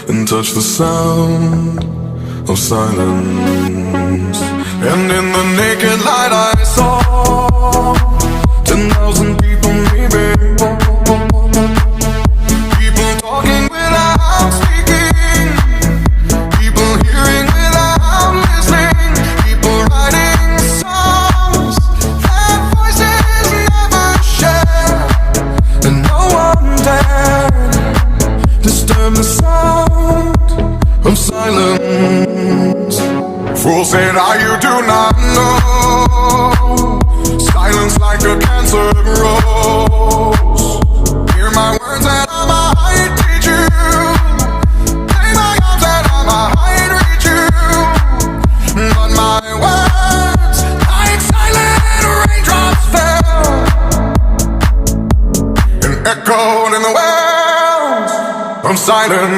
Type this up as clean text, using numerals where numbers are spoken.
and touch the sound of silence. And in the naked light I saw 10,000 people, maybe. People talking without speaking, people hearing without listening, people writing songs that voices never share, and no one dared disturb the sound of silence. Fool said, you do not know. Silence like a cancer grows. Hear my words and I might teach you. Lay my arms and I might reach you. But my words, like silent raindrops, fell and echoed in the wells of silence.